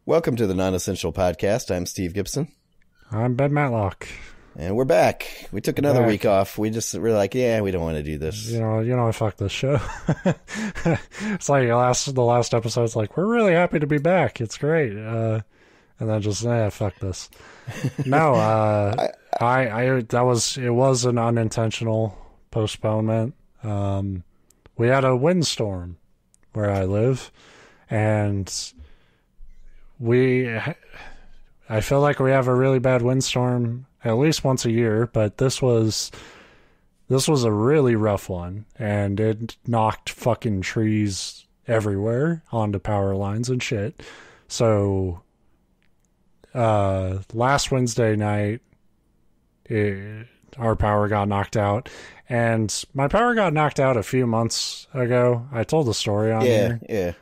Welcome to the Non-Essential Podcast. I'm Steve Gibson. I'm Ben Matlock. And we're back. We took another week off. We were like, we don't want to do this. You know, fuck this show. It's like the last episode's like, we're really happy to be back. It's great. And then just, fuck this. No, it was an unintentional postponement. We had a windstorm where I live, and I feel like we have a really bad windstorm at least once a year, but this was a really rough one, and it knocked fucking trees everywhere onto power lines and shit. So last Wednesday night, our power got knocked out, and my power got knocked out a few months ago. I told the story on here. Yeah.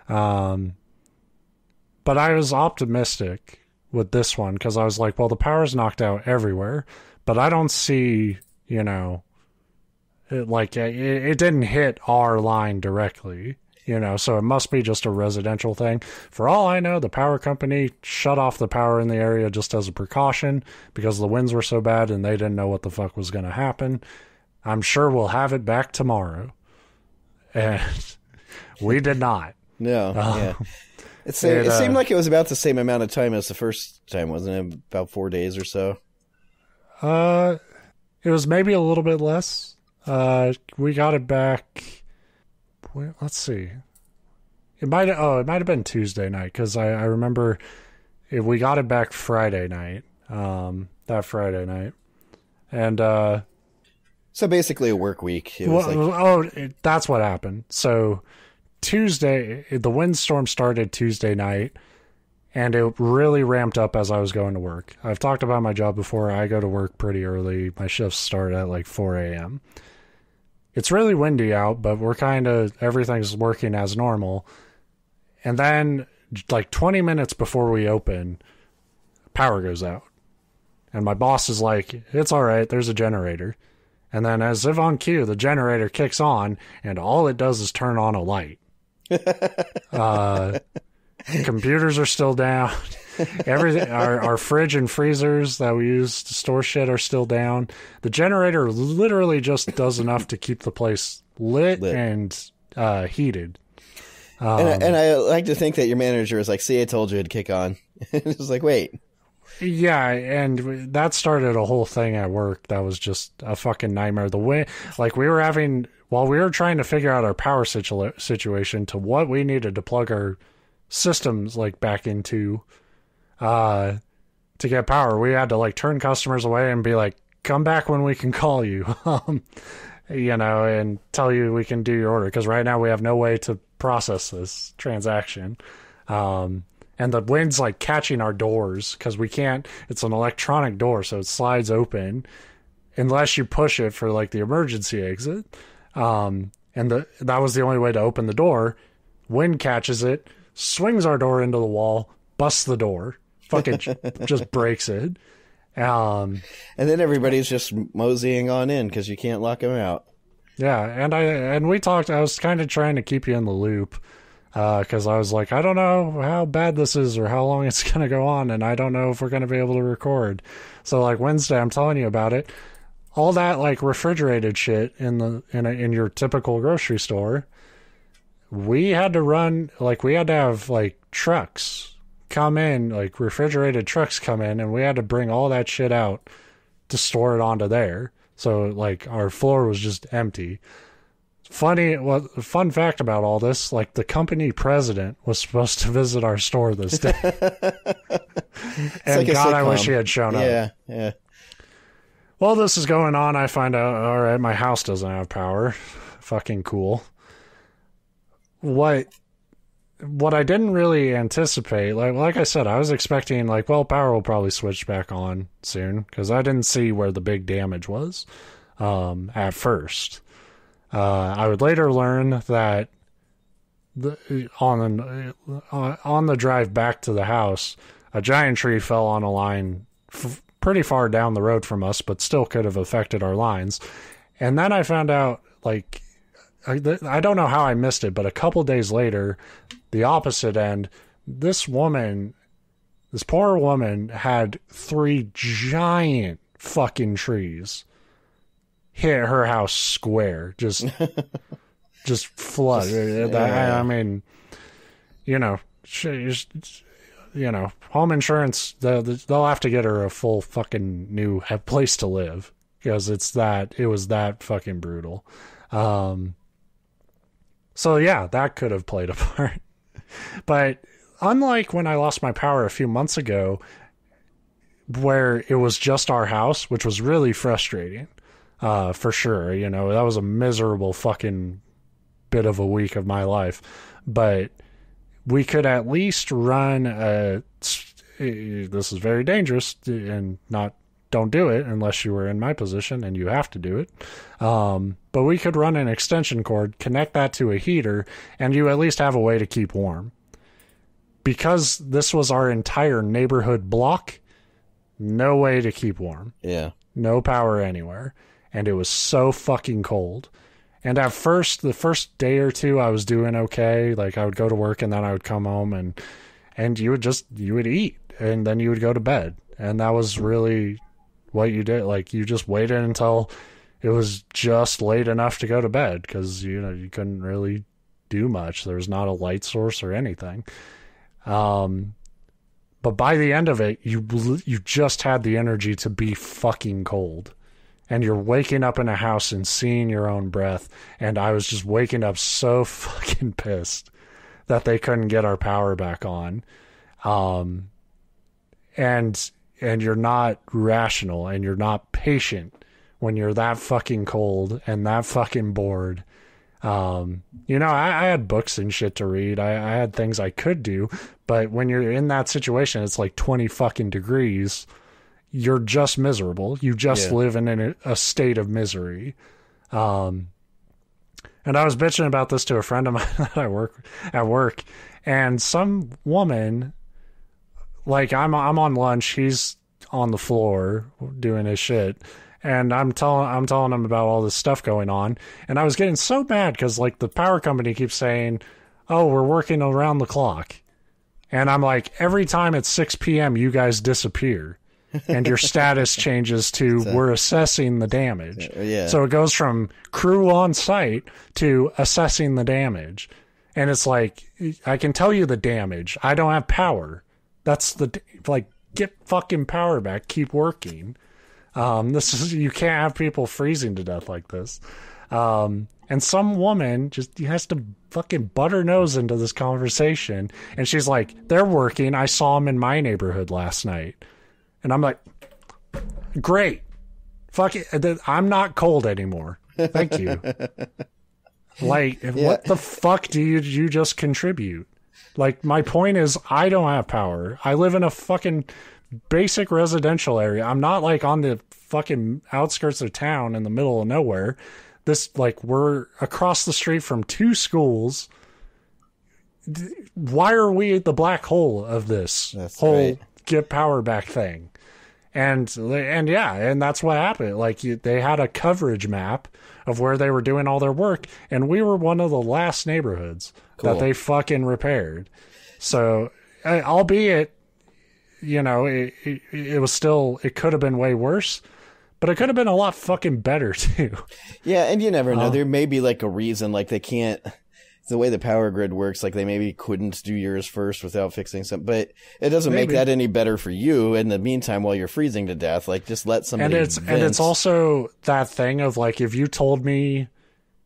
But I was optimistic with this one because I was like, well, the power's knocked out everywhere, but I don't see, it didn't hit our line directly, so it must be just a residential thing. For all I know, the power company shut off the power in the area just as a precaution because the winds were so bad and they didn't know what the fuck was going to happen. I'm sure we'll have it back tomorrow. And we did not. No, yeah. It seemed like it was about the same amount of time as the first time, wasn't it? About 4 days or so? It was maybe a little bit less. We got it back. Let's see. It might have been Tuesday night, because I remember we got it back Friday night. That Friday night. And so basically a work week. That's what happened. So Tuesday, the windstorm started Tuesday night, and it really ramped up as I was going to work. I've talked about my job before. I go to work pretty early. My shifts start at like 4 a.m. It's really windy out, but everything's working as normal. And then, like 20 minutes before we open, power goes out. And my boss is like, it's all right, there's a generator. And then as if on cue, the generator kicks on, and all it does is turn on a light. Computers are still down. Everything, our fridge and freezers that we use to store shit are still down. The generator literally just does enough to keep the place lit. And heated. And I like to think that your manager was like, "See, I told you it'd kick on." It was like, wait. Yeah, and that started a whole thing at work that was just a fucking nightmare. The way, like, while we were trying to figure out our power situation to what we needed to plug our systems back into to get power, we had to turn customers away and be like, come back when we can call you, and tell you we can do your order, because right now we have no way to process this transaction. And the wind's catching our doors because we can't, it's an electronic door, so it slides open unless you push it for the emergency exit. And that was the only way to open the door. Wind catches it, swings our door into the wall, busts the door, fucking just breaks it. And then everybody's just moseying on in because you can't lock them out. Yeah, and we talked, I was kind of trying to keep you in the loop. Because I was like, I don't know how bad this is or how long it's going to go on, and I don't know if we're going to be able to record. So Wednesday, I'm telling you about it. All that refrigerated shit in your typical grocery store, we had to run, we had to have trucks come in, refrigerated trucks come in, and we had to bring all that shit out to store it onto there. So our floor was just empty. Fun fact about all this, the company president was supposed to visit our store this day. And God, I wish he had shown up. Yeah. While this is going on, I find out, all right, my house doesn't have power. Fucking cool. What I didn't really anticipate, like I said, I was expecting, power will probably switch back on soon, because I didn't see where the big damage was at first. I would later learn that on the drive back to the house, a giant tree fell on a line pretty far down the road from us, but still could have affected our lines. And then I found out, I don't know how I missed it, but a couple days later, the opposite end, this woman This poor woman had 3 giant fucking trees hit her house square. Just flood. I mean, home insurance, they'll have to get her a full fucking new place to live because it was that fucking brutal. So yeah, that could have played a part. But unlike when I lost my power a few months ago, where it was just our house, which was really frustrating, for sure. That was a miserable fucking bit of a week of my life. But we could at least run this is very dangerous and don't do it unless you were in my position and you have to do it. But we could run an extension cord, connect that to a heater, and you at least have a way to keep warm. Because this was our entire neighborhood block, no way to keep warm. Yeah. No power anywhere. And it was so fucking cold. And at first, the first day or two, I was doing okay. Like, I would go to work and then I would come home and you would eat and then you would go to bed. And that was really what you did. Like, you just waited until it was just late enough to go to bed because, you couldn't really do much. There was not a light source or anything. But by the end of it, you just had the energy to be fucking cold. And you're waking up in a house and seeing your own breath. And I was just waking up so fucking pissed that they couldn't get our power back on. And you're not rational and you're not patient when you're that fucking cold and that fucking bored. I had books and shit to read. I had things I could do. But when you're in that situation, it's like 20 fucking degrees. You're just miserable. You just live in a state of misery. And I was bitching about this to a friend of mine that I work at work, and some woman, like I'm on lunch, he's on the floor doing his shit, and I'm telling him about all this stuff going on, and I was getting so mad because like the power company keeps saying, "Oh, we're working around the clock," and I'm like, every time it's 6 p.m. you guys disappear. And your status changes to we're assessing the damage. Yeah. So it goes from crew on site to assessing the damage. And it's like, I can tell you the damage. I don't have power. That's get fucking power back. Keep working. You can't have people freezing to death like this. And some woman just has to fucking butt her nose into this conversation. And she's like, they're working. I saw them in my neighborhood last night. And I'm like, great. Fuck it. I'm not cold anymore. Thank you. What the fuck do you just contribute? Like, my point is, I don't have power. I live in a fucking basic residential area. I'm not like on the fucking outskirts of town in the middle of nowhere. We're across the street from 2 schools. Why are we the black hole of this get power back thing? And that's what happened. Like, they had a coverage map of where they were doing all their work, and we were one of the last neighborhoods that they fucking repaired. So, albeit, it was still, it could have been way worse, but it could have been a lot fucking better too. Yeah, and you never know. There may be like a reason, like they can't. The way the power grid works, like they maybe couldn't do yours first without fixing something, but it doesn't make that any better for you. In the meantime, while you're freezing to death, like just let somebody. And it's also that thing of like, if you told me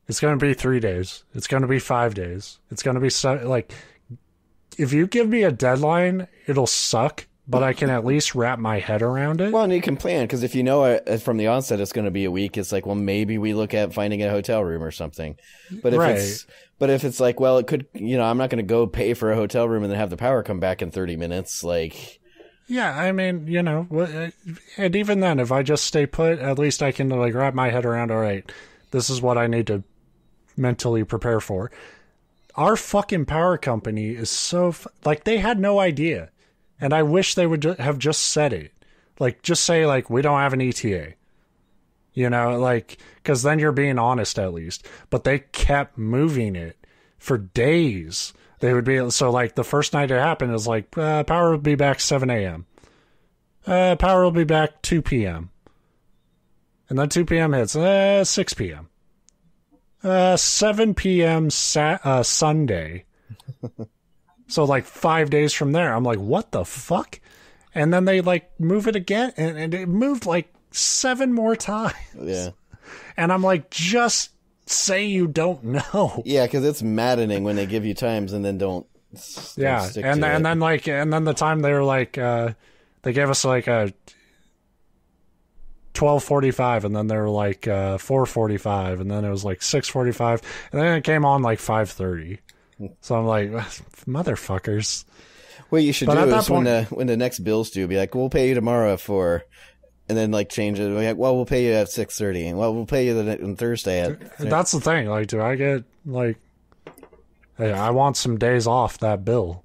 it's going to be 3 days, it's going to be 5 days, it's going to be if you give me a deadline, it'll suck. But I can at least wrap my head around it. Well, and you can plan, because if you know from the onset it's going to be a week, it's like, well, maybe we look at finding a hotel room or something. But if it's like, well, it could, I'm not going to go pay for a hotel room and then have the power come back in 30 minutes. Like, yeah, I mean, and even then, if I just stay put, at least I can like wrap my head around, all right, this is what I need to mentally prepare for. Our fucking power company is so they had no idea. And I wish they would have just said it. Like, just say, like, we don't have an ETA. Because then you're being honest at least. But they kept moving it for days They would be, so like the first night it happened is like, power will be back 7 a.m. Power will be back 2 p.m. And then 2 p.m. hits, 6 p.m. 7 p.m. Sunday. So like 5 days from there, I'm like, what the fuck? And then they like move it again, and it moved like 7 more times. Yeah. And I'm like, just say you don't know. Yeah, because it's maddening when they give you times and then don't. Yeah, and then the time they were like, they gave us like a 12:45, and then they were like 4:45, and then it was like 6:45, and then it came on like 5:30. So I'm like, motherfuckers. What you should do is when the next bill's due, be like, we'll pay you tomorrow at 4. And then, like, change it. Like, well, we'll pay you at 6:30. Well, we'll pay you on Thursday at... That's the thing. Like, do I get, like... Hey, I want some days off that bill.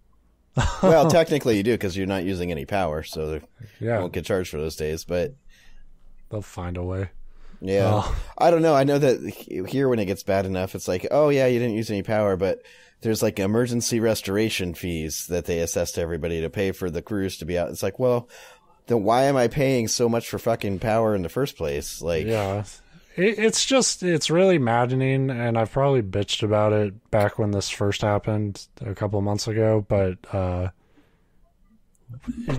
Well, technically you do, because you're not using any power, so you won't get charged for those days, but... They'll find a way. Yeah. I don't know. I know that here when it gets bad enough, it's like, oh, yeah, you didn't use any power, but there's, like, emergency restoration fees that they assess to everybody to pay for the crews to be out. It's like, well... Then why am I paying so much for fucking power in the first place? Like, yeah, it's really maddening, and I've probably bitched about it back when this first happened a couple of months ago. But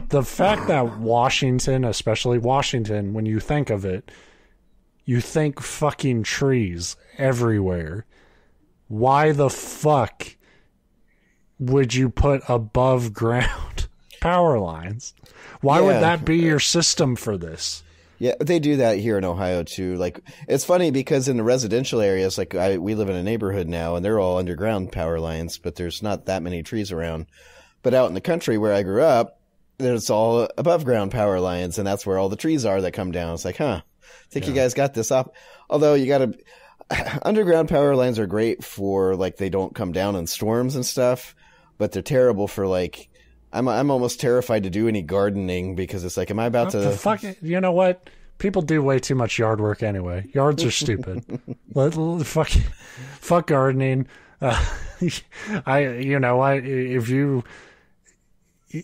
the fact that Washington, especially Washington, when you think of it, you think fucking trees everywhere. Why the fuck would you put above ground power lines? Why would that be your system for this? Yeah, they do that here in Ohio too. Like, it's funny because in the residential areas, like we live in a neighborhood now, and they're all underground power lines, but there's not that many trees around. But out in the country where I grew up, there's all above ground power lines, and that's where all the trees are that come down. It's like, I think you guys got this up. Although you got to, underground power lines are great for, like, they don't come down in storms and stuff, but they're terrible for, like, I'm almost terrified to do any gardening because it's like, am I about to... Fuck, you know what? People do way too much yard work anyway. Yards are stupid. Fuck gardening.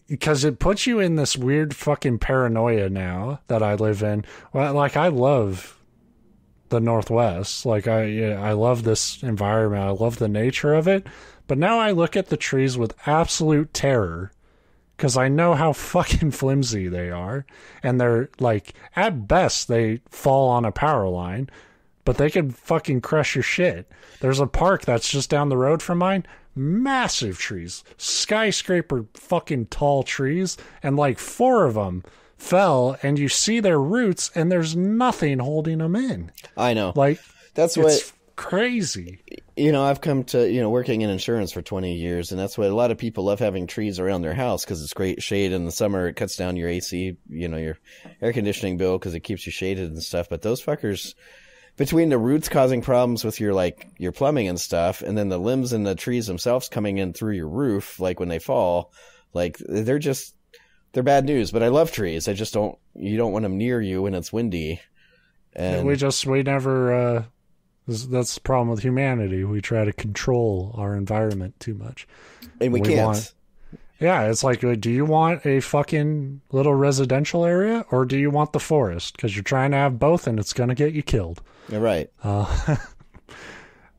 Because it puts you in this weird fucking paranoia now that I live in. Well, like, I love the Northwest. Like, I love this environment. I love the nature of it. But now I look at the trees with absolute terror. Because I know how fucking flimsy they are. And they're, like, at best, they fall on a power line. But they could fucking crush your shit. There's a park that's just down the road from mine. Massive trees. Skyscraper fucking tall trees. And, like, 4 of them fell. And you see their roots. And there's nothing holding them in. I know. Like, that's what... crazy. You know, I've come to, working in insurance for 20 years, and that's why a lot of people love having trees around their house because it's great shade in the summer. It cuts down your AC, your air conditioning bill because it keeps you shaded and stuff. But those fuckers, between the roots causing problems with your plumbing and stuff, and then the limbs and the trees themselves coming in through your roof, like when they fall, like they're bad news. But I love trees. You don't want them near you when it's windy. And we never, that's the problem with humanity. We try to control our environment too much. And we can't. It's like, do you want a fucking little residential area or do you want the forest? Because you're trying to have both and it's going to get you killed. You're right. I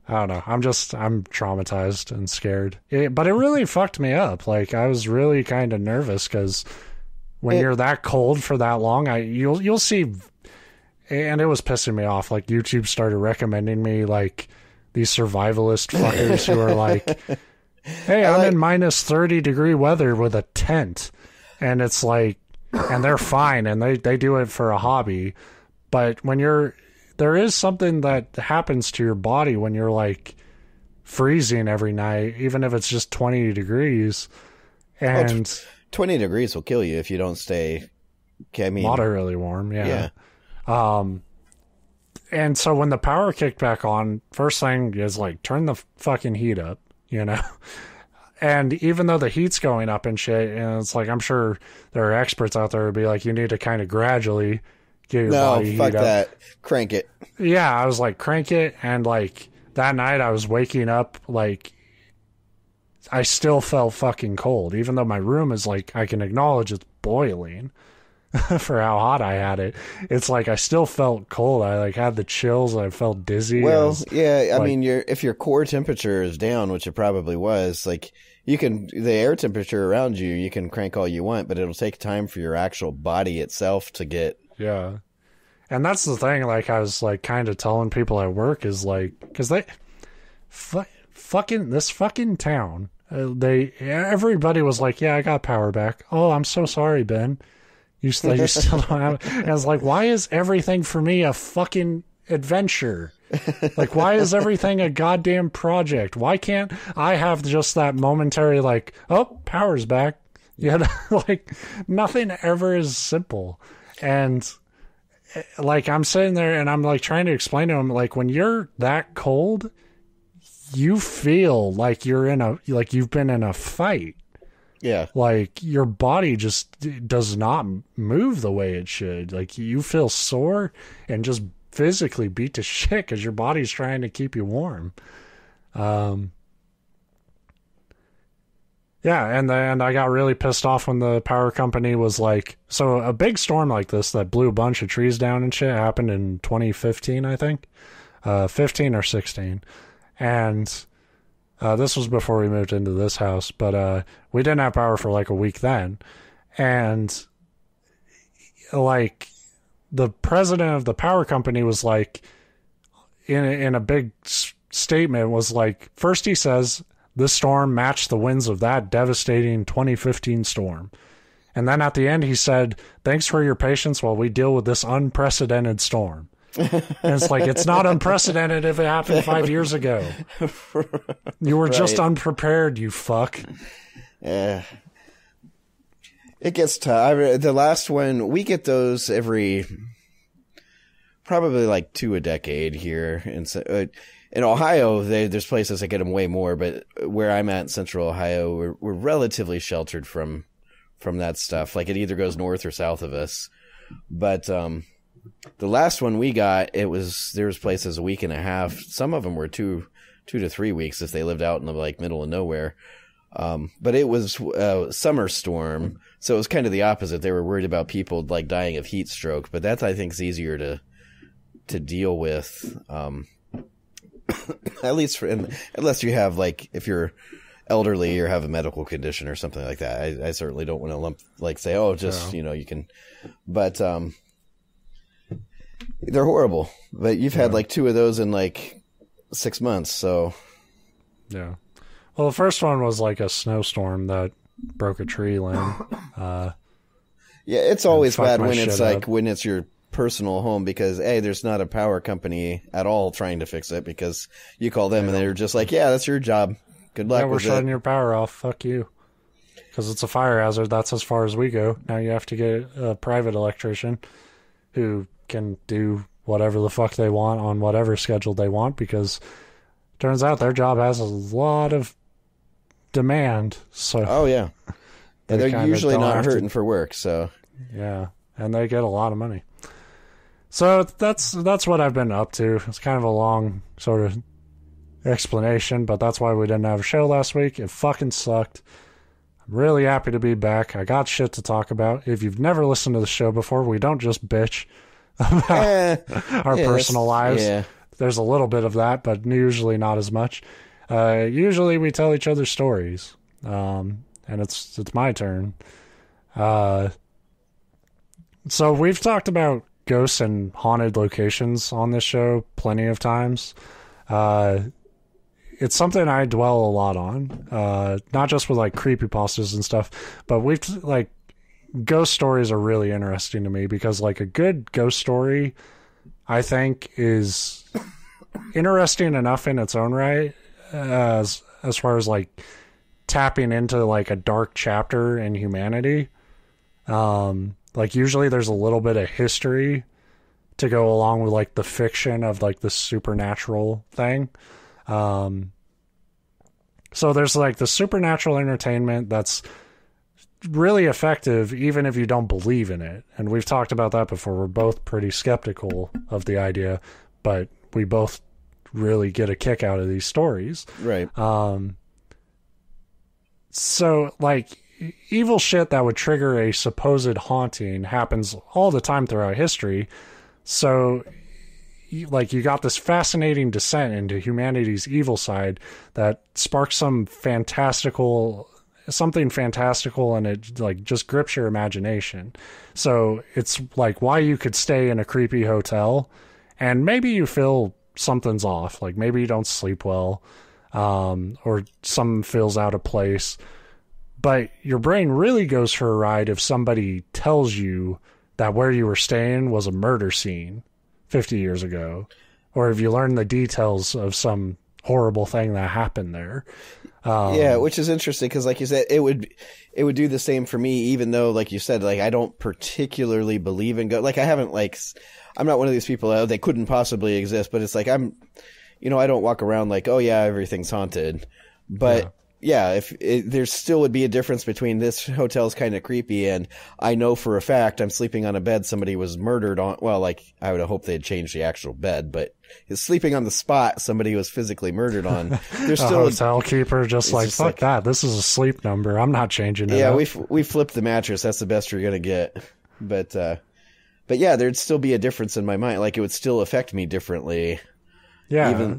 don't know. I'm traumatized and scared. But it really fucked me up. Like, I was really kind of nervous because when you're that cold for that long, you'll see... And it was pissing me off. Like, YouTube started recommending me, like, these survivalist fuckers who are like, hey, I'm in minus 30 degree weather with a tent. And it's like, and they're fine. And they do it for a hobby. But when there is something that happens to your body when you're, like, freezing every night, even if it's just 20 degrees. And 20 degrees will kill you if you don't stay moderately warm. Yeah. And so when the power kicked back on, first thing is like, turn the fucking heat up, and even though the heat's going up and shit, and it's like, I'm sure there are experts out there who'd be like, you need to kind of gradually get your body heat up. No, fuck that. Crank it. Yeah. I was like, crank it. And like that night I was waking up, like I still felt fucking cold, even though my room is like, I can acknowledge it's boiling for how hot I had it. It's like I still felt cold. I like had the chills. I felt dizzy. Well, yeah, I mean, if your core temperature is down, which it probably was, like the air temperature around you can crank all you want, but it'll take time for your actual body itself to get. Yeah. And that's the thing, like I was like kind of telling people at work is like, because they this fucking town, everybody was like, yeah, I got power back. Oh, I'm so sorry, Ben. You still don't have it. And I was like, why is everything for me a fucking adventure? Like, why is everything a goddamn project? Why can't I have just that momentary, like, oh, power's back? Yeah, like, nothing ever is simple. And, like, I'm sitting there and I'm, like, trying to explain to him, like, when you're that cold, you feel like you've been in a fight. Yeah. Like, your body just does not move the way it should. Like, you feel sore and just physically beat to shit because your body's trying to keep you warm. Yeah, and I got really pissed off when the power company was like... So, a big storm like this that blew a bunch of trees down and shit happened in 2015, I think. 15 or 16. And... this was before we moved into this house, but we didn't have power for like a week then. And like the president of the power company was like, in a big statement, was like, first he says, this storm matched the winds of that devastating 2015 storm. And then at the end he said, thanks for your patience while we deal with this unprecedented storm. And it's like, it's not unprecedented if it happened 5 years ago. You were just unprepared, you fuck. Yeah. It gets tough. The last one, we get those every, probably like 2 a decade here. In Ohio, there's places that get them way more, but where I'm at in central Ohio, we're relatively sheltered from that stuff. Like, it either goes north or south of us. But, the last one we got, there was places a week and a half. Some of them were 2 to 3 weeks if they lived out in the like middle of nowhere. But it was a summer storm, so it was kind of the opposite. They were worried about people like dying of heat stroke, but that I think is easier to deal with. At least unless you have like, if you're elderly or have a medical condition or something like that. I certainly don't want to say, oh, just you can, but they're horrible, but you've had like 2 of those in like 6 months. So yeah. Well, the first one was like a snowstorm that broke a tree limb. Yeah, it's always bad when it's like when it's your personal home, because there's not a power company at all trying to fix it, because you call them and they're just like, yeah, that's your job. Good luck with it. We're shutting your power off. Fuck you. Because it's a fire hazard. That's as far as we go. Now you have to get a private electrician who can do whatever the fuck they want on whatever schedule they want, because turns out their job has a lot of demand. So oh yeah, and they're usually not hurting for work. So yeah, and they get a lot of money. So that's what I've been up to. It's kind of a long sort of explanation, but that's why we didn't have a show last week. It fucking sucked. I'm really happy to be back. I got shit to talk about. If you've never listened to the show before, we don't just bitch about our personal lives. Yeah. There's a little bit of that, but usually not as much. Usually we tell each other stories, and it's my turn. So we've talked about ghosts and haunted locations on this show plenty of times. It's something I dwell a lot on, not just with like creepypastas and stuff, but ghost stories are really interesting to me, because like a good ghost story, I think, is interesting enough in its own right, as far as like tapping into like a dark chapter in humanity. Like usually there's a little bit of history to go along with like the fiction of like the supernatural thing. So there's like the supernatural entertainment that's really effective even if you don't believe in it. And we've talked about that before. We're both pretty skeptical of the idea, but we both really get a kick out of these stories. Right. So, like, evil shit that would trigger a supposed haunting happens all the time throughout history. So, like, you got this fascinating descent into humanity's evil side that sparks something fantastical, and it, like, just grips your imagination. So it's like why you could stay in a creepy hotel and maybe you feel something's off, like maybe you don't sleep well, or something feels out of place, but your brain really goes for a ride if somebody tells you that where you were staying was a murder scene 50 years ago, or if you learn the details of some horrible thing that happened there. Yeah, which is interesting because, like you said, it would do the same for me, even though, like you said, like I don't particularly believe in ghosts. Like I'm not one of these people, they couldn't possibly exist, but it's like I don't walk around like, oh yeah, everything's haunted. But yeah, there still would be a difference between this hotel's kind of creepy and I know for a fact I'm sleeping on a bed somebody was murdered on. Well, like I would hope they'd change the actual bed, but is sleeping on the spot somebody was physically murdered on. There's still a hotel keeper fuck that. This is a sleep number. I'm not changing it. Yeah, we flipped the mattress. That's the best you're gonna get. But yeah, there'd still be a difference in my mind. Like it would still affect me differently. Yeah.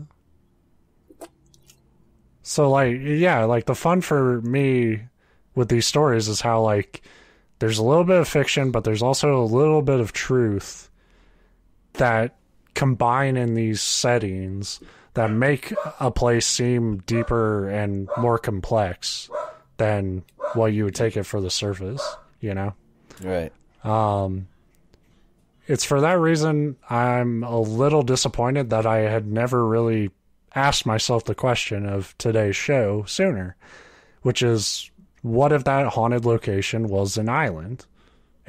So, like, yeah, like, the fun for me with these stories is how, like, there's a little bit of fiction, but there's also a little bit of truth that combine in these settings that make a place seem deeper and more complex than what you would take it for the surface, you know? Right. It's for that reason I'm a little disappointed that I had never really asked myself the question of today's show sooner, which is, what if that haunted location was an island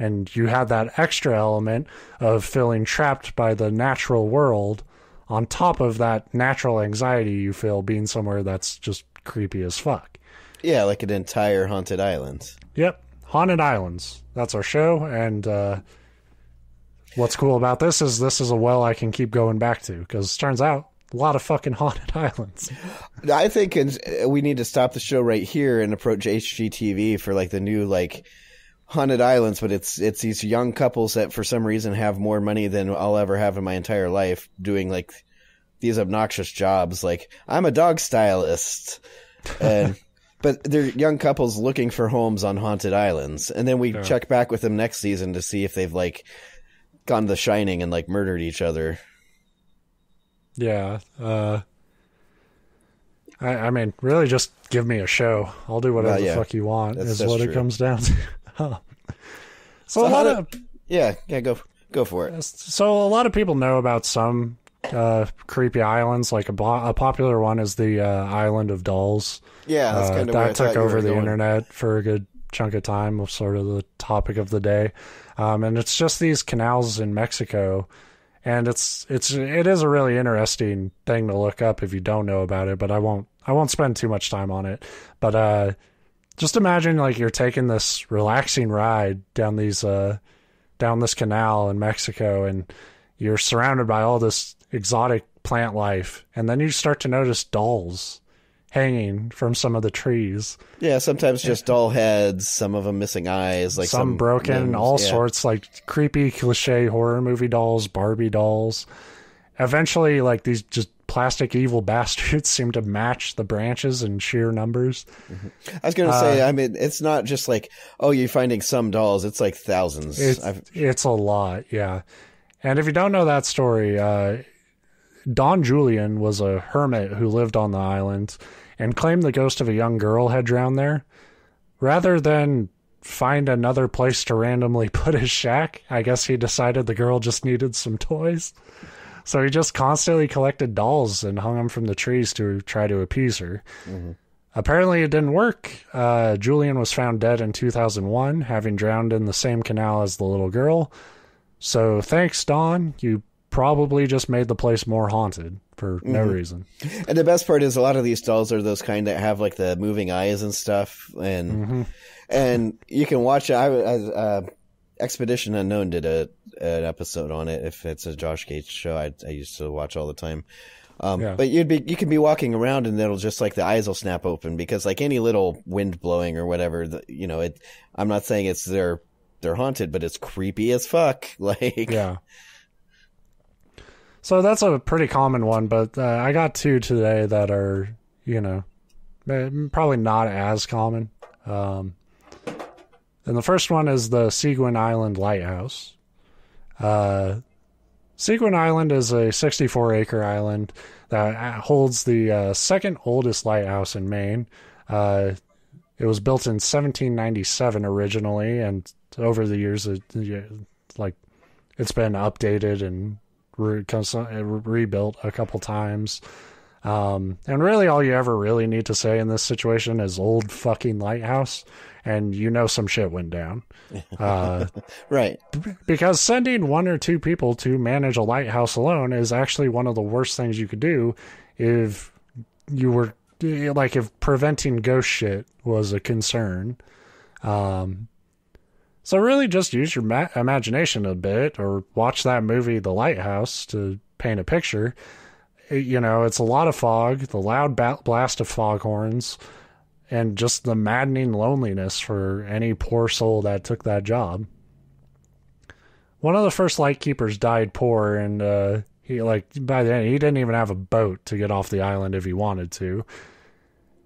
and you had that extra element of feeling trapped by the natural world on top of that natural anxiety you feel being somewhere that's just creepy as fuck? Yeah, like an entire haunted island. Yep, haunted islands. That's our show, and what's cool about this is a well I can keep going back to, because it turns out a lot of fucking haunted islands. I think we need to stop the show right here and approach HGTV for like the new like haunted islands, but it's these young couples that for some reason have more money than I'll ever have in my entire life doing like these obnoxious jobs. Like I'm a dog stylist, and but they're young couples looking for homes on haunted islands, and then we check back with them next season to see if they've like gone to The Shining and like murdered each other. Yeah. I mean, really just give me a show. I'll do whatever the fuck you want, is what it comes down to. So a lot of... Yeah, go for it. So a lot of people know about some creepy islands. Like a popular one is the Island of Dolls. Yeah, that's kind of where I that took over the internet for a good chunk of time, was sort of the topic of the day. And it's just these canals in Mexico. And it is a really interesting thing to look up if you don't know about it, but I won't spend too much time on it. But just imagine like you're taking this relaxing ride down this canal in Mexico, and you're surrounded by all this exotic plant life, and then you start to notice dolls hanging from some of the trees. Yeah, sometimes just doll heads, some of them missing eyes, like some broken, limbs, all sorts, like creepy cliche horror movie dolls, Barbie dolls. Eventually, like these just plastic evil bastards seem to match the branches in sheer numbers. Mm-hmm. I was going to say, I mean, it's not just like, oh, you're finding some dolls. It's like thousands. It's a lot, yeah. And if you don't know that story, Don Julian was a hermit who lived on the island and claimed the ghost of a young girl had drowned there. Rather than find another place to randomly put his shack, I guess he decided the girl just needed some toys. So he just constantly collected dolls and hung them from the trees to try to appease her. Mm-hmm. Apparently it didn't work. Julian was found dead in 2001, having drowned in the same canal as the little girl. So thanks, Don. You probably just made the place more haunted for no reason. And the best part is a lot of these dolls are those kind that have like the moving eyes and stuff, and you can watch it. Expedition Unknown did an episode on it. If it's a Josh Gates show, I used to watch all the time. But you can be walking around and it'll just like the eyes will snap open because like any little wind blowing or whatever, I'm not saying it's they're haunted, but it's creepy as fuck. Like, yeah. So that's a pretty common one, but I got two today that are, probably not as common. And the first one is the Seguin Island Lighthouse. Sequin Island is a 64-acre island that holds the second oldest lighthouse in Maine. It was built in 1797 originally, and over the years, it's been updated and rebuilt a couple times. And really all you ever really need to say in this situation is old fucking lighthouse, and some shit went down. Right. Because sending one or two people to manage a lighthouse alone is actually one of the worst things you could do if you were, if preventing ghost shit was a concern. So really just use your imagination a bit, or watch that movie, The Lighthouse, to paint a picture. It's a lot of fog, the loud blast of foghorns, and just the maddening loneliness for any poor soul that took that job. One of the first lightkeepers died poor, and by then he didn't even have a boat to get off the island if he wanted to.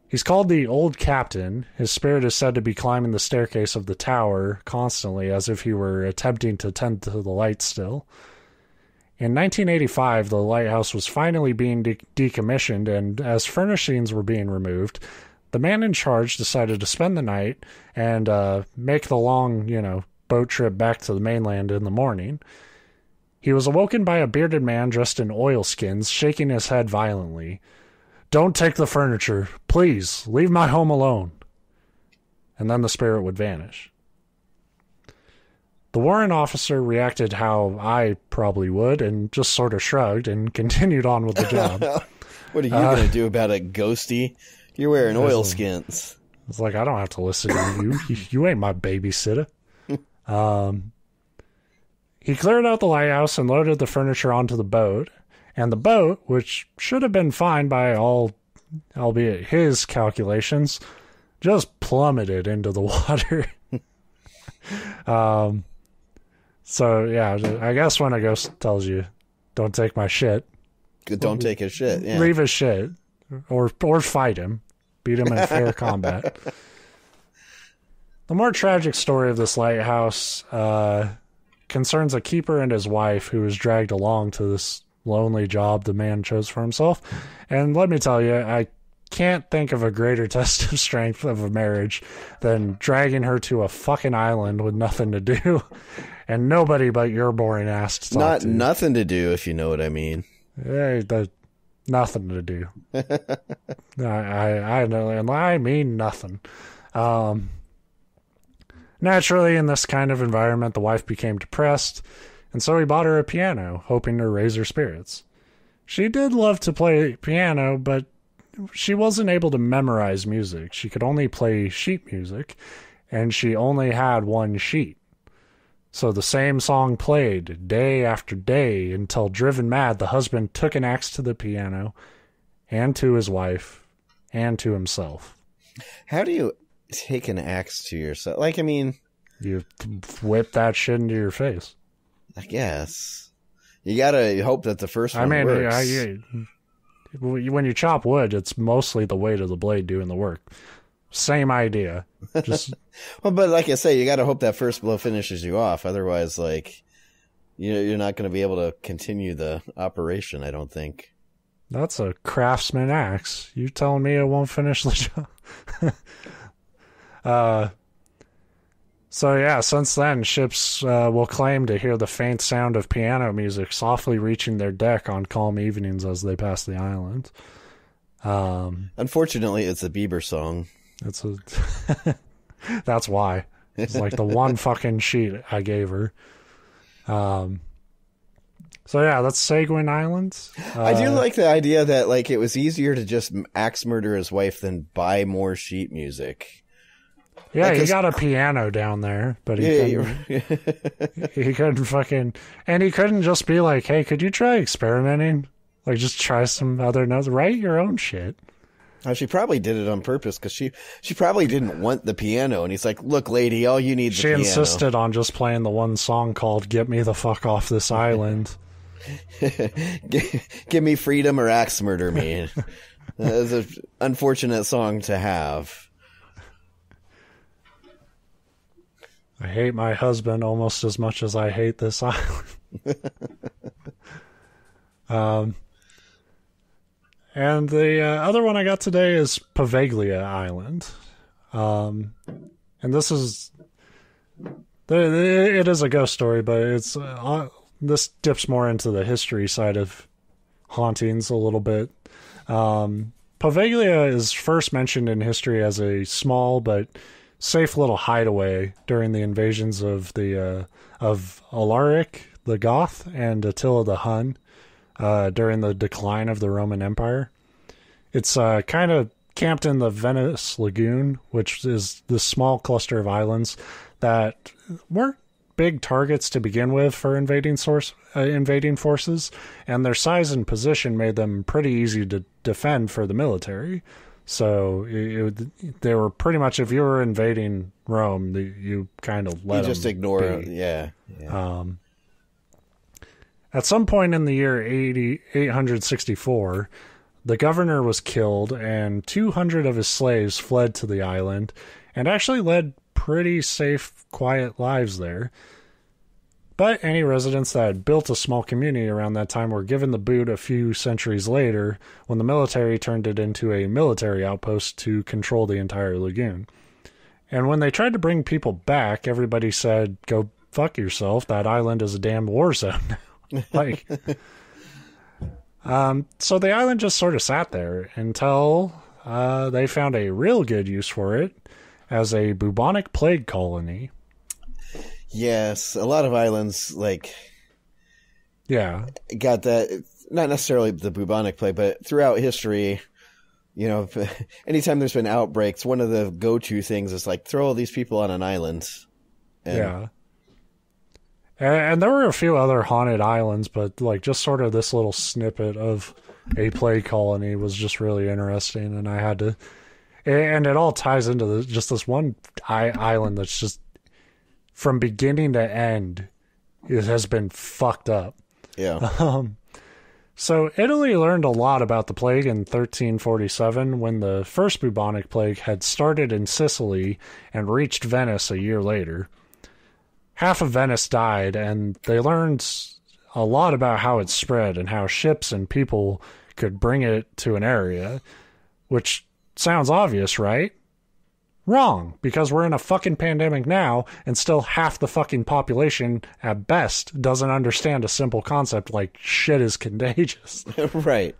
He's called the Old Captain. His spirit is said to be climbing the staircase of the tower constantly, as if he were attempting to tend to the light still. In 1985, the lighthouse was finally being decommissioned, and as furnishings were being removed, the man in charge decided to spend the night and make the long, boat trip back to the mainland in the morning. He was awoken by a bearded man dressed in oilskins, shaking his head violently. "Don't take the furniture. Please, leave my home alone." And then the spirit would vanish. The warrant officer reacted how I probably would, and just sort of shrugged and continued on with the job. What are you going to do about it, ghosty? You're wearing oilskins. It's like, I don't have to listen to you. You ain't my babysitter. He cleared out the lighthouse and loaded the furniture onto the boat. And the boat, which should have been fine by albeit his calculations, just plummeted into the water. So, yeah, I guess when a ghost tells you, don't take my shit. Don't take his shit, yeah. Leave his shit. Or fight him. Beat him in fair combat. The more tragic story of this lighthouse concerns a keeper and his wife who was dragged along to this lonely job the man chose for himself. And let me tell you, I can't think of a greater test of strength of a marriage than dragging her to a fucking island with nothing to do and nobody but your boring ass to talk to. Nothing to do, if you know what I mean. Nothing to do. I know, and I mean nothing. Naturally, in this kind of environment, the wife became depressed, and so he bought her a piano, hoping to raise her spirits. She did love to play piano, but she wasn't able to memorize music. She could only play sheet music, and she only had one sheet. So the same song played day after day until, driven mad, the husband took an axe to the piano, and to his wife, and to himself. How do you take an axe to yourself? Like, I mean... You whip that shit into your face. I guess. You gotta hope that the first one works. When you chop wood, it's mostly the weight of the blade doing the work. Same idea. Just well, but like I say, you gotta hope that first blow finishes you off. Otherwise, like, you're not gonna be able to continue the operation, I don't think. That's a craftsman axe. You telling me it won't finish the job? So yeah, since then, ships will claim to hear the faint sound of piano music softly reaching their deck on calm evenings as they pass the island. Unfortunately, it's a Bieber song. That's why. It's like the one fucking sheet I gave her. So yeah, that's Seguin Island. I do like the idea that like it was easier to just axe murder his wife than buy more sheet music. Yeah, he got a piano down there, but he couldn't fucking... And he couldn't just be like, hey, could you try experimenting? Like, just try some other notes. Write your own shit. Oh, she probably did it on purpose because she probably didn't want the piano. And he's like, look, lady, all you need is the piano. She insisted on just playing the one song called Get Me the Fuck Off This Island. Give me freedom or axe murder me. That's an unfortunate song to have. I hate my husband almost as much as I hate this island. And the other one I got today is Paveglia Island. And this is... It is a ghost story, but it's this dips more into the history side of hauntings a little bit. Poveglia is first mentioned in history as a small but safe little hideaway during the invasions of Alaric the Goth and Attila the Hun during the decline of the Roman Empire. It's kind of camped in the Venice Lagoon, which is this small cluster of islands that weren't big targets to begin with for invading forces, and their size and position made them pretty easy to defend for the military. So they were pretty much, if you were invading Rome, you kind of let them just ignore be. it. Yeah. At some point in the year 864, the governor was killed, and 200 of his slaves fled to the island, and actually led pretty safe, quiet lives there. But any residents that had built a small community around that time were given the boot a few centuries later when the military turned it into a military outpost to control the entire lagoon. And when they tried to bring people back, everybody said, go fuck yourself, that island is a damn war zone now. So the island just sort of sat there until they found a real good use for it as a bubonic plague colony. Yes, a lot of islands, got that, not necessarily the bubonic plague, but throughout history, anytime there's been outbreaks, one of the go-to things is, throw all these people on an island. And there were a few other haunted islands, but, just sort of this little snippet of a plague colony was just really interesting, and I had to... And it all ties into just this one island that's just... From beginning to end, it has been fucked up. Yeah. So Italy learned a lot about the plague in 1347 when the first bubonic plague had started in Sicily and reached Venice a year later. Half of Venice died, and they learned a lot about how it spread and how ships and people could bring it to an area, which sounds obvious, right? Wrong, because we're in a fucking pandemic now, and still half the fucking population, at best, doesn't understand a simple concept like shit is contagious. Right.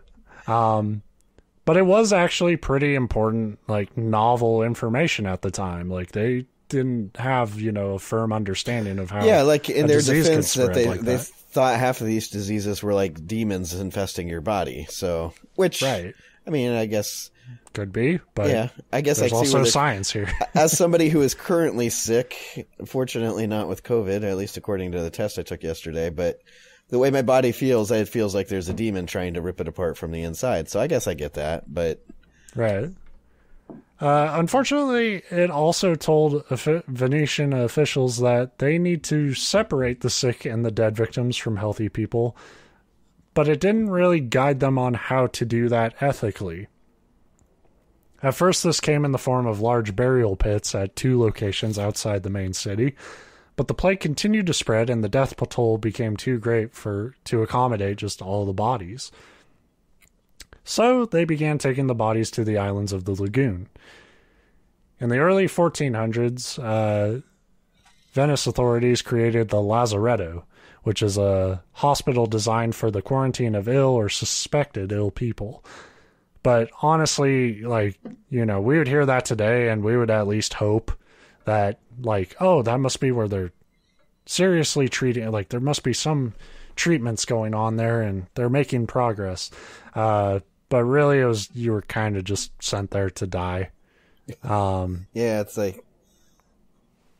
But it was actually pretty important, novel information at the time. They didn't have, a firm understanding of how in their defense that they that. Thought half of these diseases were like demons infesting your body. So, which, right. I mean, I guess... Could be, but yeah, I guess there's also science here. As somebody who is currently sick, fortunately not with COVID, at least according to the test I took yesterday, but the way my body feels, it feels like there's a demon trying to rip it apart from the inside. So I guess I get that, but... Right. Unfortunately, it also told Venetian officials that they need to separate the sick and the dead victims from healthy people, but it didn't really guide them on how to do that ethically. At first, this came in the form of large burial pits at 2 locations outside the main city, but the plague continued to spread and the death toll became too great to accommodate just all the bodies. So they began taking the bodies to the islands of the lagoon. In the early 1400s, Venice authorities created the lazaretto, which is a hospital designed for the quarantine of ill or suspected ill people. But honestly, we would hear that today and we would at least hope that, that must be where they're seriously treating, there must be some treatments going on there and they're making progress. But really you were kind of just sent there to die. Yeah, it's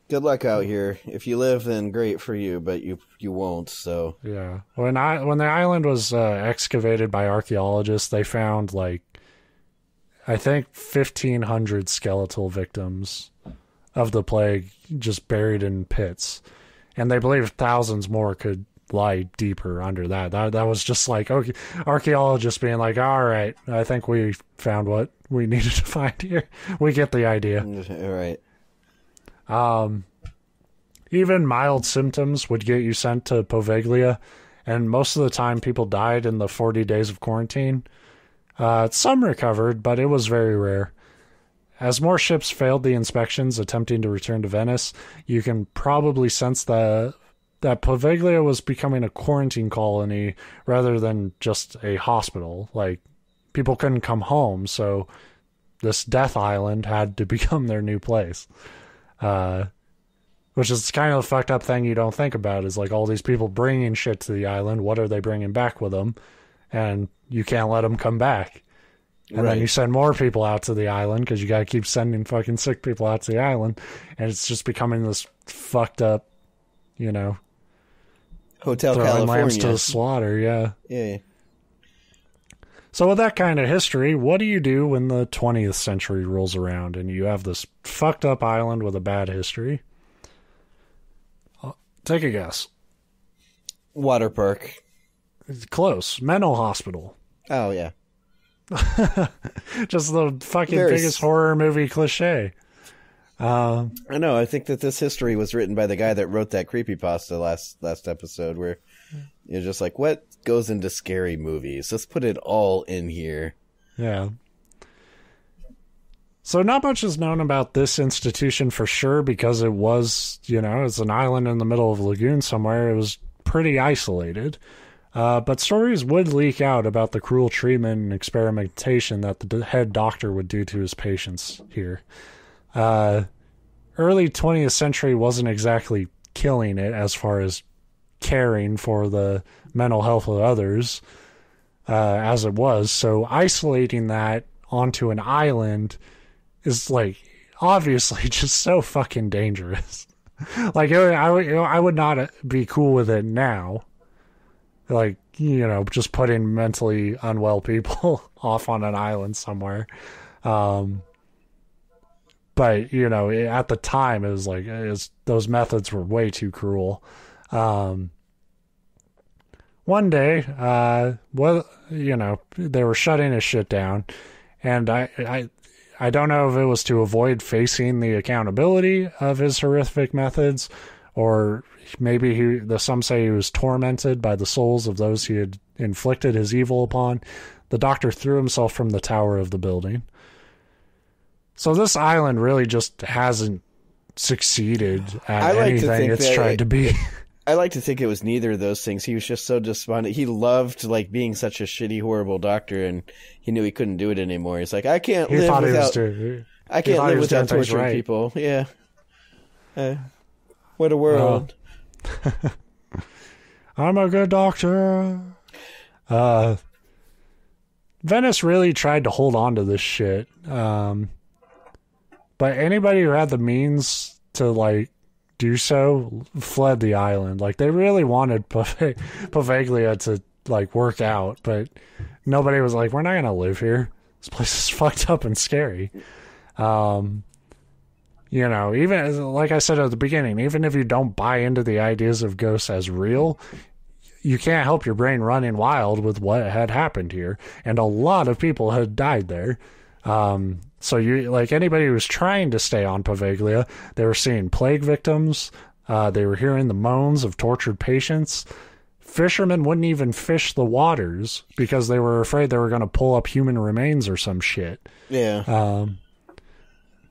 Good luck out here. If you live, then great for you, but you won't. So yeah, when the island was excavated by archaeologists, they found like I think 1,500 skeletal victims of the plague just buried in pits, and they believe thousands more could lie deeper under that. That was just like, okay, archaeologists being like, all right, I think we found what we needed to find here. We get the idea. All right. Even mild symptoms would get you sent to Poveglia, and most of the time people died in the 40 days of quarantine. Some recovered, but it was very rare. As more ships failed the inspections attempting to return to Venice, you can probably sense that Poveglia was becoming a quarantine colony rather than just a hospital. Like, people couldn't come home, so this death island had to become their new place. Which is kind of a fucked up thing you don't think about, is like all these people bringing shit to the island. What are they bringing back with them? And you can't let them come back. And then you send more people out to the island because you got to keep sending fucking sick people out to the island. And it's just becoming this fucked up, Hotel throwing California. lambs to the slaughter, yeah. Yeah. So with that kind of history, what do you do when the 20th century rolls around and you have this fucked up island with a bad history? Take a guess. Water park. It's close. Mental hospital. Oh, yeah. Just the fucking biggest horror movie cliche. I know. I think that this history was written by the guy that wrote that creepypasta last episode, where you're just like, what goes into scary movies? Let's put it all in here. Yeah. So not much is known about this institution for sure, because it was, it's an island in the middle of a lagoon somewhere. It was pretty isolated. But stories would leak out about the cruel treatment and experimentation that the head doctor would do to his patients here. Early 20th century wasn't exactly killing it as far as caring for the mental health of others as it was. So isolating that onto an island is like obviously just so fucking dangerous. Like I would not be cool with it now. Like, just putting mentally unwell people off on an island somewhere. But, at the time, it was like, those methods were way too cruel. One day, they were shutting his shit down. And I don't know if it was to avoid facing the accountability of his horrific methods, or maybe some say he was tormented by the souls of those he had inflicted his evil upon. The doctor threw himself from the tower of the building. So this island really just hasn't succeeded at anything it's tried to be. I like to think it was neither of those things. He was just so despondent. He loved being such a shitty, horrible doctor, and he knew he couldn't do it anymore. He's like, I can't live without torturing people. Yeah. What a world. I'm a good doctor. Venice really tried to hold on to this shit. But anybody who had the means to do so fled the island. Like, they really wanted Poveglia to work out, but nobody was like, we're not gonna live here. This place is fucked up and scary. Even like I said at the beginning, even if you don't buy into the ideas of ghosts as real, you can't help your brain running wild with what had happened here. And a lot of people had died there. So anybody who was trying to stay on Poveglia, they were seeing plague victims. They were hearing the moans of tortured patients. Fishermen wouldn't even fish the waters because they were afraid they were going to pull up human remains or some shit. Yeah.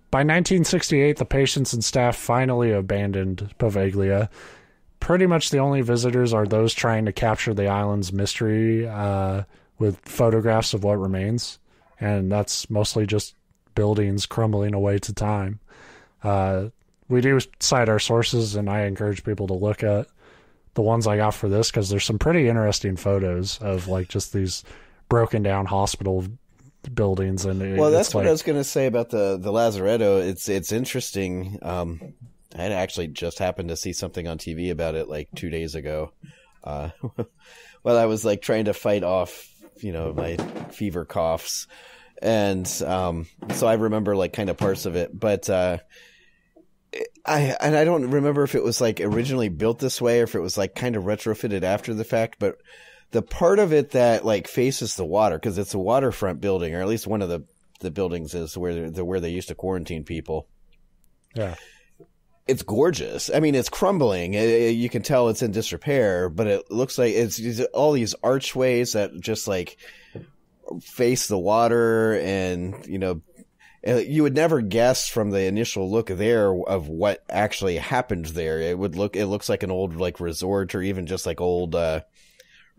By 1968, the patients and staff finally abandoned Poveglia. Pretty much the only visitors are those trying to capture the island's mystery with photographs of what remains. And that's mostly just buildings crumbling away to time. We do cite our sources, and I encourage people to look at the ones I got for this, because there's some pretty interesting photos of just these broken down hospital buildings. And that's what I was going to say about the lazaretto. It's interesting I had actually just happened to see something on TV about it like 2 days ago. Well, I was like trying to fight off, my fever coughs. And so I remember like kind of parts of it, but I don't remember if it was like originally built this way or if it was like kind of retrofitted after the fact, but the part of it that like faces the water, because it's a waterfront building, or at least one of the buildings is where they used to quarantine people. Yeah. It's gorgeous. I mean, it's crumbling. You can tell it's in disrepair, but it looks like it's all these archways that just like face the water, and you would never guess from the initial look there of what actually happened there. It looks like an old like resort, or even just like old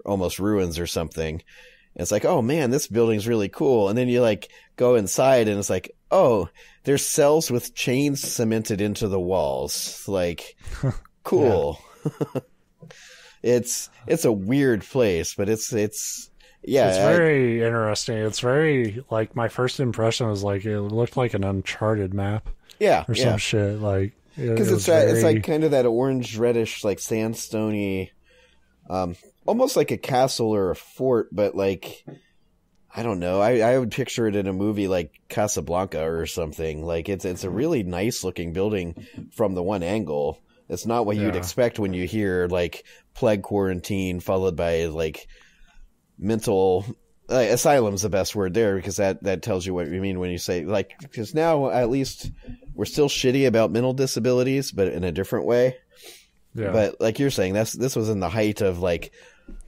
almost ruins or something. It's like, oh man, this building's really cool. And then you like go inside and it's like, oh, there's cells with chains cemented into the walls. Like, cool. It's a weird place, but it's very interesting. It's very like, my first impression was like it looked like an Uncharted map. Yeah. Or some shit. Like, because it's like kind of that orange reddish like sandstony, almost like a castle or a fort, but like, I don't know. I would picture it in a movie like Casablanca or something. Like it's a really nice looking building from the one angle. It's not what you'd expect when you hear like plague quarantine followed by like mental asylum's the best word there, because that tells you what you mean when you say like, because now at least we're still shitty about mental disabilities, but in a different way. Yeah. But like you're saying, this was in the height of like,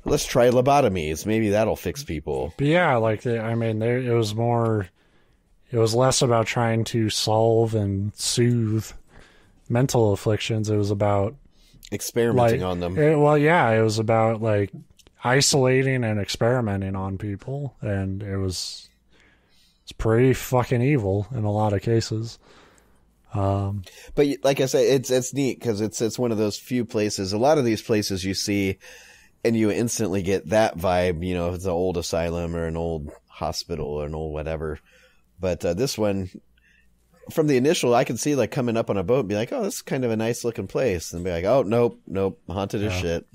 let's try lobotomies. Maybe that'll fix people. But yeah, like it was less about trying to solve and soothe mental afflictions. It was about experimenting on them. It was about like isolating and experimenting on people, and it's pretty fucking evil in a lot of cases. But like I say, it's neat because it's one of those few places. A lot of these places you see, and you instantly get that vibe. If it's an old asylum or an old hospital or an old whatever. But this one, from the initial, I could see like coming up on a boat and be like, oh, this is kind of a nice looking place, and be like, oh, nope, haunted as shit.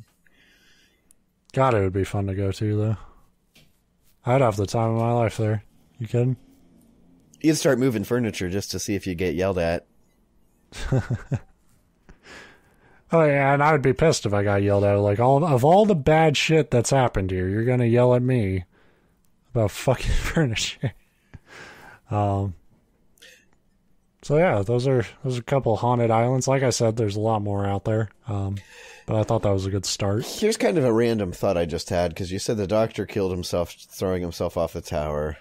God, it would be fun to go to though. I'd have the time of my life there. You kidding? You'd start moving furniture just to see if you get yelled at. Oh yeah, and I would be pissed if I got yelled at. Like, all the bad shit that's happened here, you're gonna yell at me about fucking furniture. So yeah, those are a couple haunted islands. Like I said, there's a lot more out there. But I thought that was a good start. Here's kind of a random thought I just had, because you said the doctor killed himself throwing himself off the tower.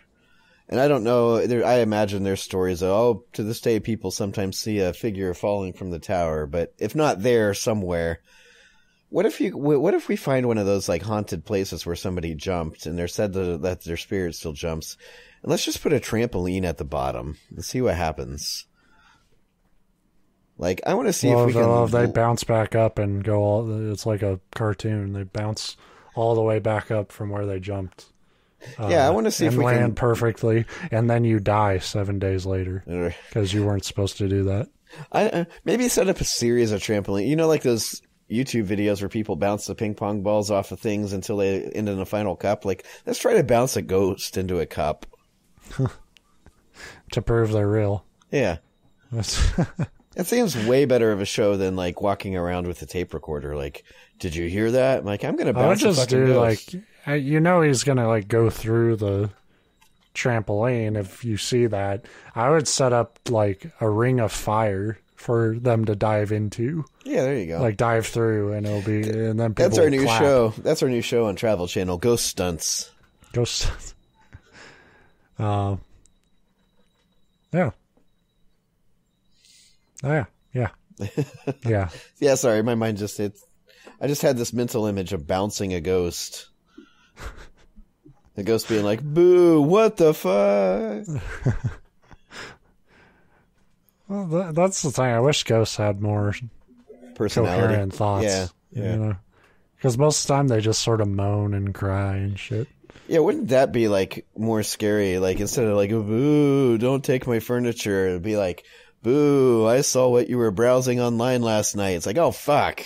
And I don't know, I imagine there's stories of, to this day people sometimes see a figure falling from the tower, but if not there, somewhere. What if we find one of those like haunted places where somebody jumped and they're said that their spirit still jumps? And let's just put a trampoline at the bottom and see what happens. Like, I want to see if we can... they bounce back up and go it's like a cartoon. They bounce all the way back up from where they jumped. I want to see if we land can perfectly, and then you die 7 days later because you weren't supposed to do that. Maybe set up a series of trampoline. Like those YouTube videos where people bounce the ping pong balls off of things until they end in a final cup. Like, let's try to bounce a ghost into a cup to prove they're real. Yeah, it seems way better of a show than like walking around with a tape recorder. Like, did you hear that? I'm like, I'm gonna bounce a fucking ghost. Like, he's gonna like go through the trampoline. If you see that, I would set up like a ring of fire for them to dive into. Yeah, there you go. Like dive through, and it'll be, and then people that's our new clap. show. That's our new show on Travel Channel. Ghost stunts. Ghost stunts. Yeah. Oh yeah. Yeah. Yeah. Yeah. Sorry, my mind I just had this mental image of bouncing a ghost. The ghost being like, "Boo! What the fuck?" Well, that's the thing. I wish ghosts had more personality, coherent thoughts. Yeah. Because most of the time they just sort of moan and cry and shit. Yeah, wouldn't that be like more scary? Like, instead of like, "Boo! Don't take my furniture," it'd be like, boo, I saw what you were browsing online last night. It's like, oh, fuck.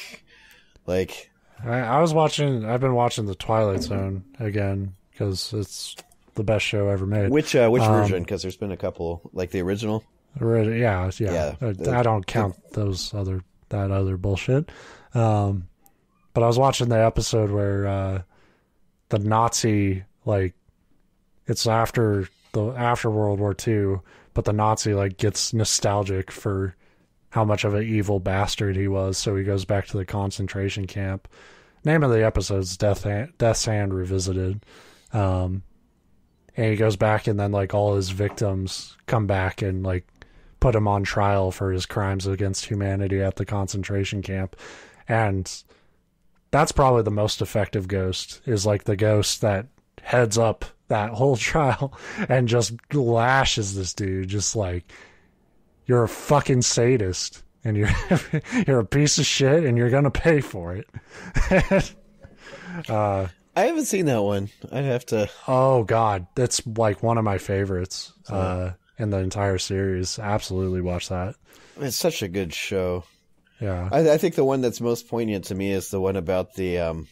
Like, I've been watching The Twilight Zone again because it's the best show ever made. Which version? Because there's been a couple, like the original. Yeah. I don't count that other bullshit. But I was watching the episode where the Nazi, like, it's after World War II, but the Nazi, like, gets nostalgic for how much of an evil bastard he was, so he goes back to the concentration camp. Name of the episode is Death's Hand Revisited. And he goes back, and then, like, all his victims come back and, like, put him on trial for his crimes against humanity at the concentration camp. And that's probably the most effective ghost, is like the ghost that heads up that whole trial and just lashes this dude, just like, you're a fucking sadist and you're a piece of shit and you're gonna pay for it. I haven't seen that one. I'd have to. Oh God, that's like one of my favorites in the entire series. Absolutely watch that. It's such a good show. Yeah, I think the one that's most poignant to me is the one about the.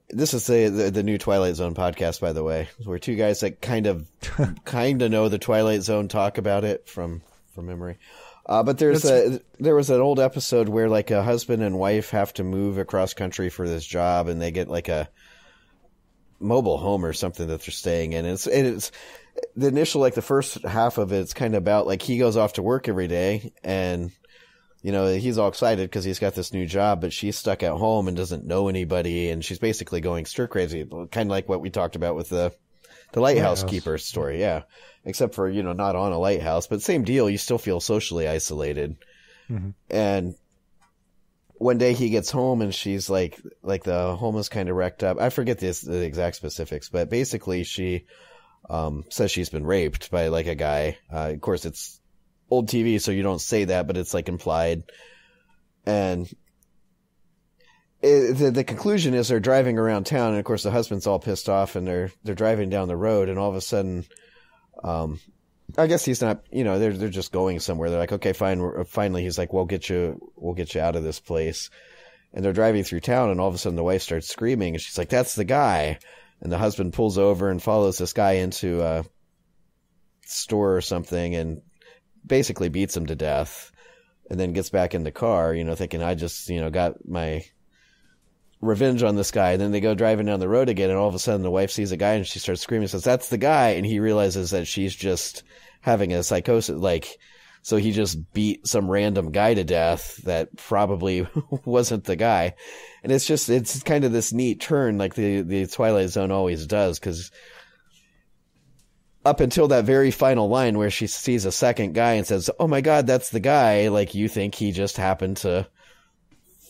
This is the new Twilight Zone podcast, by the way, where two guys that kind of know the Twilight Zone talk about it from memory. But there was an old episode where like a husband and wife have to move across country for this job, and they get like a mobile home or something that they're staying in. It's the initial, like the first half of it's kind of about like he goes off to work every day, and you know, he's all excited because he's got this new job, but she's stuck at home and doesn't know anybody, and she's basically going stir crazy, kind of like what we talked about with the lighthouse keeper story, yeah. Except for, you know, not on a lighthouse, but same deal. You still feel socially isolated. Mm-hmm. And one day he gets home and she's like the home is kind of wrecked up. I forget the exact specifics, but basically she says she's been raped by like a guy. Of course, it's old TV, so you don't say that, but it's like implied. And the conclusion is they're driving around town, and of course the husband's all pissed off, and they're driving down the road, and all of a sudden, I guess he's not, you know, they're just going somewhere. They're like, okay, fine. Finally, he's like, we'll get you out of this place. And they're driving through town, and all of a sudden the wife starts screaming, and she's like, that's the guy. And the husband pulls over and follows this guy into a store or something, and basically beats him to death, and then gets back in the car, you know, thinking, I just, you know, got my revenge on this guy. And then they go driving down the road again, and all of a sudden the wife sees a guy and she starts screaming, says, that's the guy. And he realizes that she's just having a psychosis, like, so he just beat some random guy to death that probably wasn't the guy. And it's kind of this neat turn, like the Twilight Zone always does, because up until that very final line where she sees a second guy and says, oh my God, that's the guy, like, you think he just happened to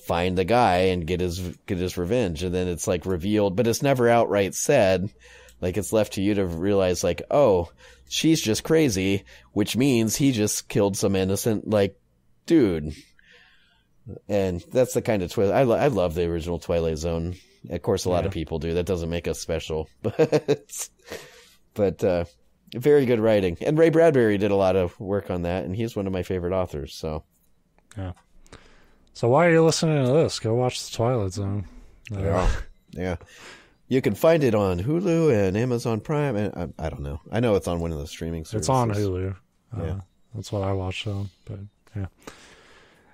find the guy and get his revenge. And then it's like revealed, but it's never outright said. Like, it's left to you to realize, like, oh, she's just crazy, which means he just killed some innocent, like, dude. And that's the kind of twist. I love the original Twilight Zone. Of course, a lot of people do. That doesn't make us special, but very good writing. And Ray Bradbury did a lot of work on that, and he's one of my favorite authors. So, yeah. So why are you listening to this? Go watch the Twilight Zone. Yeah. You can find it on Hulu and Amazon Prime, and I don't know. I know it's on one of the streaming services. It's on Hulu. Yeah. That's what I watched on. But yeah.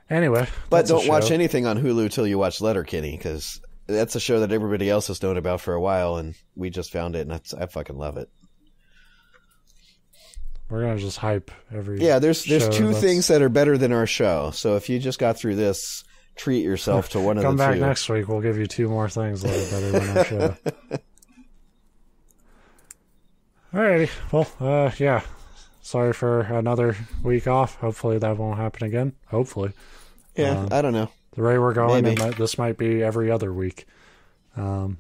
Anyway, but don't watch anything on Hulu till you watch Letterkenny, because that's a show that everybody else has known about for a while, and we just found it, and I fucking love it. We're gonna just hype every. Yeah, there's two things that are better than our show. So if you just got through this, treat yourself to one of the two. Come back next week. We'll give you two more things that are better than our show. Alrighty. Well, yeah. Sorry for another week off. Hopefully that won't happen again. Hopefully. Yeah, I don't know. The way we're going, this might be every other week. But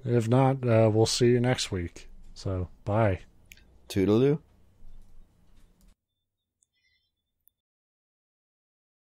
if not, we'll see you next week. So, bye. Toodaloo.